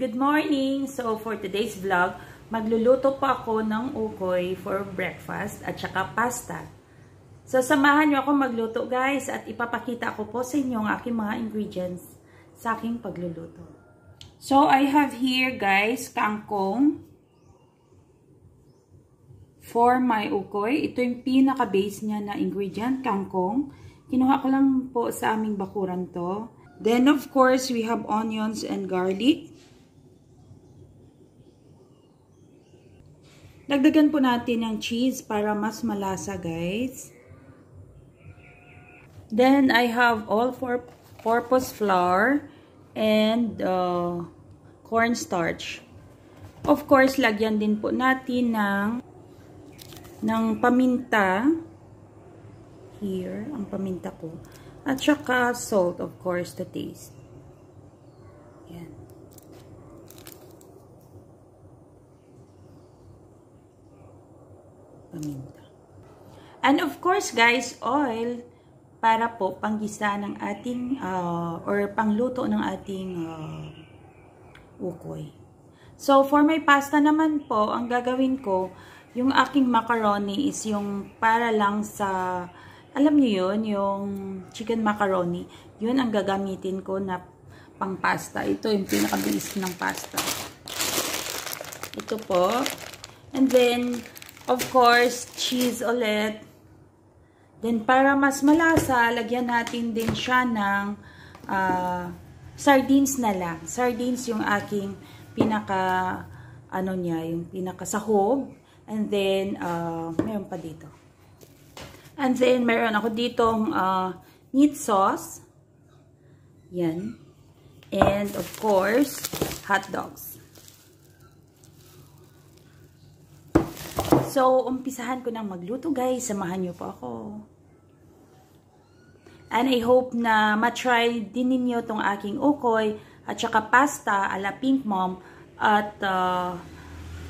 Good morning! So, for today's vlog, magluluto pa ako ng ukoy for breakfast at saka pasta. So, samahan nyo ako magluto guys at ipapakita ko po sa inyo ang aking mga ingredients sa aking pagluluto. So, I have here guys, kangkong for my ukoy. Ito yung pinaka-base niya na ingredient, kangkong. Kinuha ko lang po sa aming bakuran to. Then, of course, we have onions and garlic. Dagdagan po natin ng cheese para mas malasa, guys. Then, I have all-purpose flour and cornstarch. Of course, lagyan din po natin ng paminta. Here, ang paminta ko. At saka salt, of course, to taste. Yan. Paminta. And of course, guys, oil para po panggisa ng ating or pangluto ng ating ukoy. So, for my pasta naman po, ang gagawin ko, yung aking macaroni is yung para lang sa, alam niyo yun, yung chicken macaroni. Yun ang gagamitin ko na pang pasta. Ito yung pinakabilis ng pasta. Ito po. And then, of course, cheese ulit. Then, para mas malasa, lagyan natin din siya ng sardines na lang. Sardines yung aking yung pinaka-sahog. And then, meron pa dito. And then, meron ako ditong meat sauce. Yan. And, of course, hot dogs. So, umpisahan ko nang magluto, guys. Samahan niyo po ako. And I hope na matry din ninyo tong aking ukoy at saka pasta ala Pink Mom. At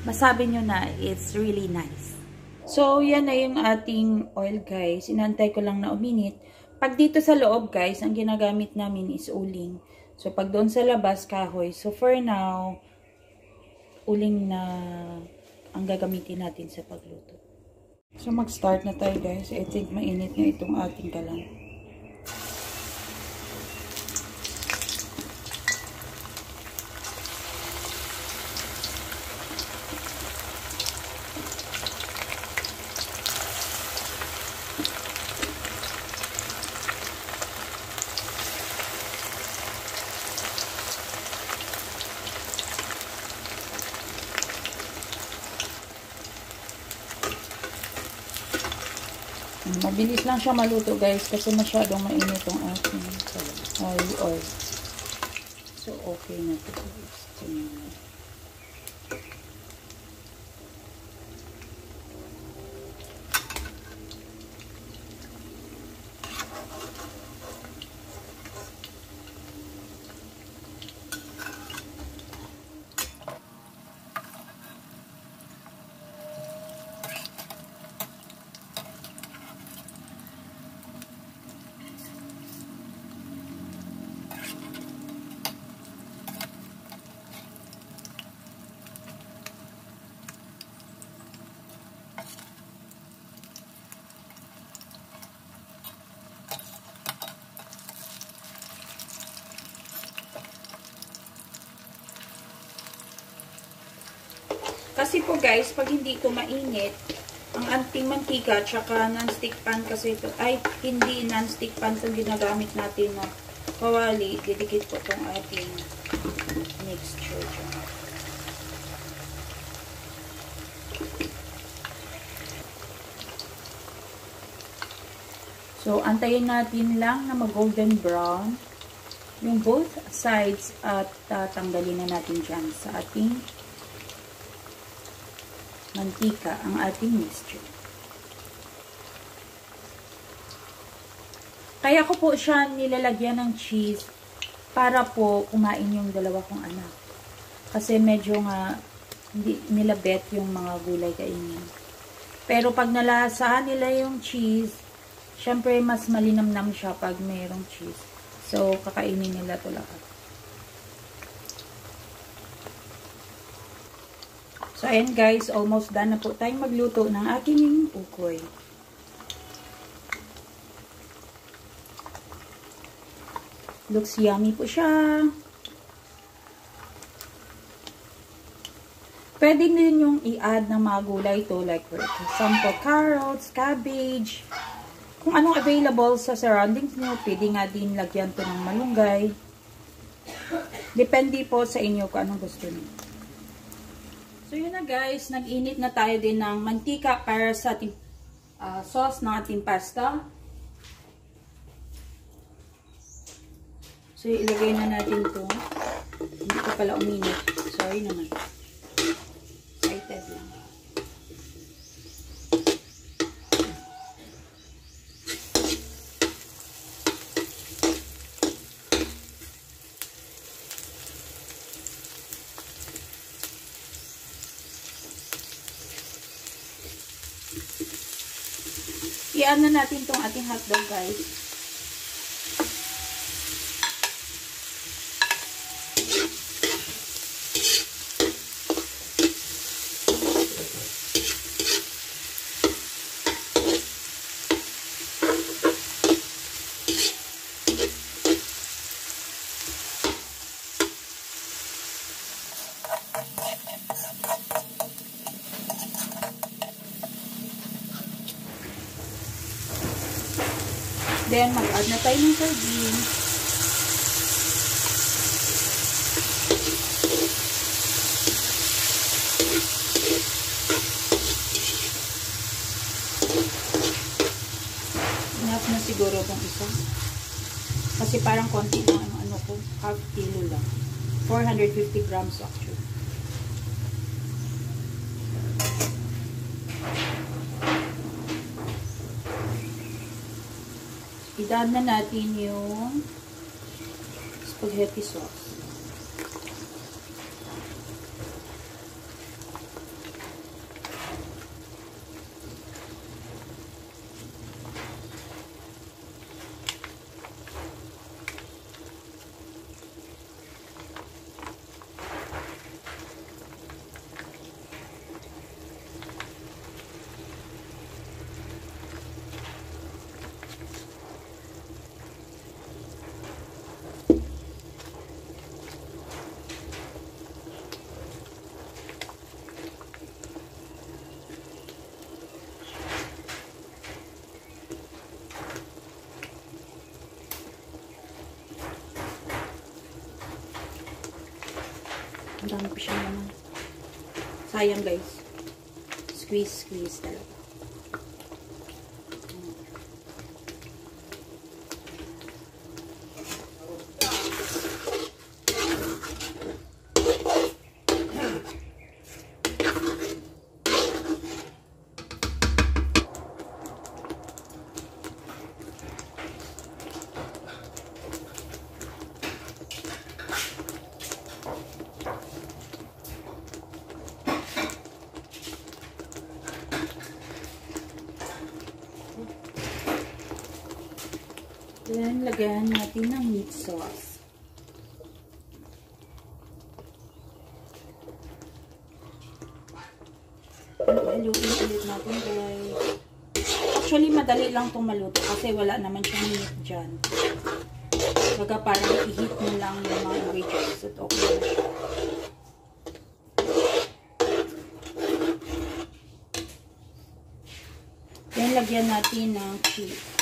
masabi nyo na it's really nice. So, yan na yung ating oil, guys. Inantay ko lang na uminit. Pag dito sa loob, guys, ang ginagamit namin is uling. So, pag doon sa labas, kahoy. So, for now, uling na ang gagamitin natin sa pagluto. So, mag-start na tayo, guys. I think mainit na itong ating kalan. Mabilis lang siya maluto, guys, kasi masyadong mainit ang ating oil. So, okay na ito. Kasi po guys, pag hindi ito mainit, ang anting mantika tsaka non-stick pan kasi ito, ay hindi non-stick pan itong ginagamit natin na kawali, didikit po itong ating mixture dyan. So, antayin natin lang na mag-golden brown yung both sides at tanggalin na natin dyan sa ating mantika ang ating mixture. Kaya ko po siya nilalagyan ng cheese para po kumain yung dalawa kong anak. Kasi medyo nga hindi nila bet yung mga gulay kainin. Pero pag nalasahan nila yung cheese, syempre mas malinamnam siya pag mayroong cheese. So, kakainin nila ito lahat. So, ayan guys, almost done na po tayong magluto ng aking ukoy. Looks yummy po siya. Pwede din yung i-add ng mga gulay ito, like for example, carrots, cabbage. Kung anong available sa surroundings nyo, pwede nga din lagyan to ng malunggay. Depende po sa inyo kung anong gusto niyo. So, yun na guys. Nag-init na tayo din ng mantika para sa ating sauce ng ating pasta. So, ilagay na natin ito. Hindi ko pala uminit. Sorry naman. Excited lang. I-add na natin itong ating hotdog guys. Then, mag-add na tayo ng sardines. Enough na siguro itong isa. Kasi parang konti lang ano ko. Half kilo lang. 450 grams actually. I-add na natin yung spaghetti sauce. Ang dami pa siya naman. Sayang guys. Squeeze talaga. Then, lagyan natin ng meat sauce. Haluin ulit natin guys. Actually, madali lang itong maluto kasi wala naman siyang meat dyan. Baga parang i-heat mo lang yung mga ingredients at okay na siya. Then, lagyan natin ng cheese.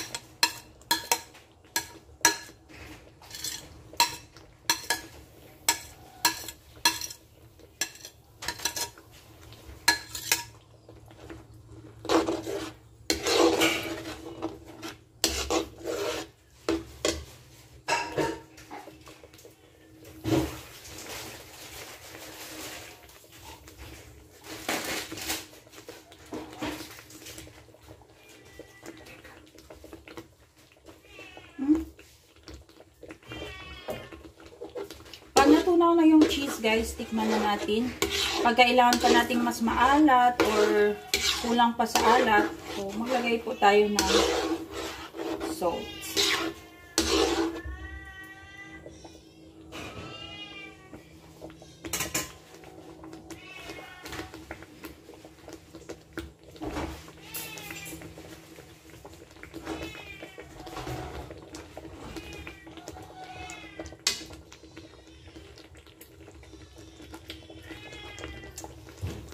Pag natunaw na yung cheese, guys, tikman na natin. Pag kailangan pa nating mas maalat or kulang pa sa alat, so maglagay po tayo ng salt.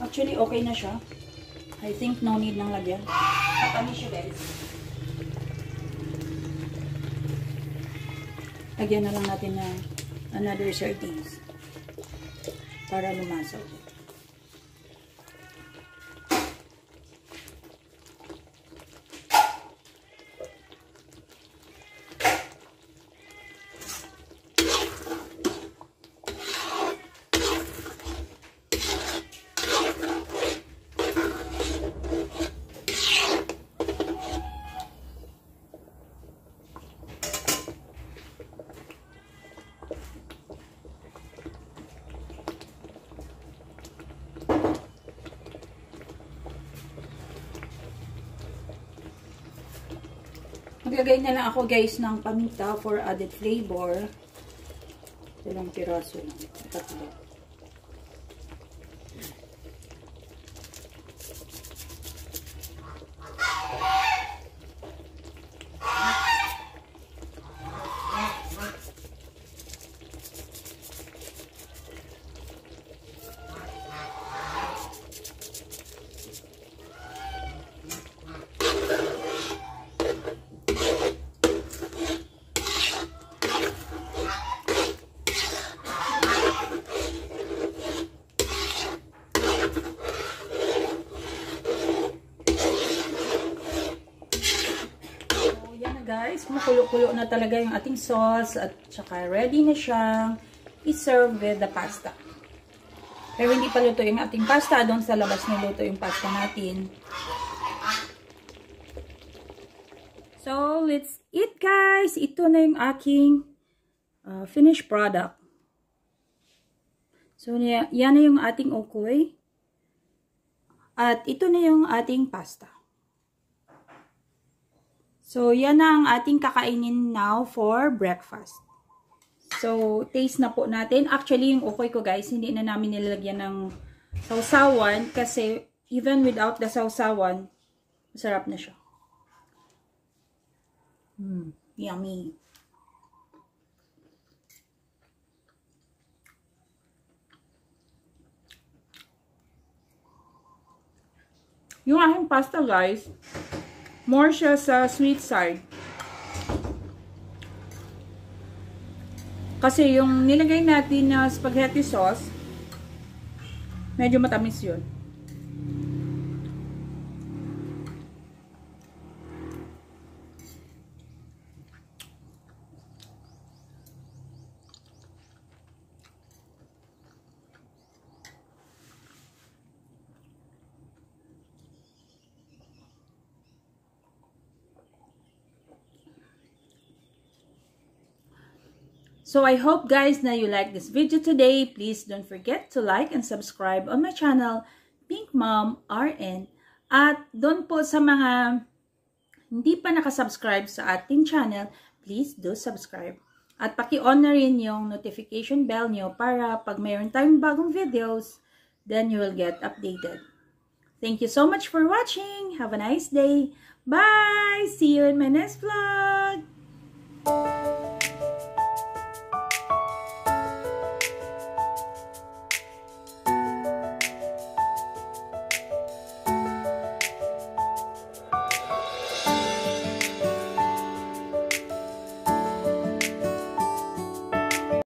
Actually, okay na siya. I think no need nang lagyan. Matamis siya, guys. Lagyan na lang natin ng another sardines para lumasaw. Maglagay na lang ako guys ng paminta for added flavor. Dalawang piraso lang. Tatlo. Guys, makulo-kulo na talaga yung ating sauce at saka ready na siyang i-serve with the pasta. Pero hindi pa luto yung ating pasta, doon sa labas na luto yung pasta natin. So, let's eat guys! Ito na yung aking finished product. So, yan na yung ating ukoy. At ito na yung ating pasta. So, yan na ang ating kakainin now for breakfast. So, taste na po natin. Actually, yung ukoy ko guys, hindi na namin nilalagyan ng sausawan kasi even without the sausawan, masarap na siya. Yummy. Yung aking pasta guys, more siya sa sweet side. Kasi yung nilagay natin na spaghetti sauce, medyo matamis yun. So I hope guys na you like this video today. Please don't forget to like and subscribe on my channel, Pink Mom RN. At doon po sa mga hindi pa nakasubscribe sa ating channel, please do subscribe. At paki-on na rin yung notification bell nyo para pag mayroon tayong bagong videos, then you will get updated. Thank you so much for watching. Have a nice day. Bye! See you in my next vlog!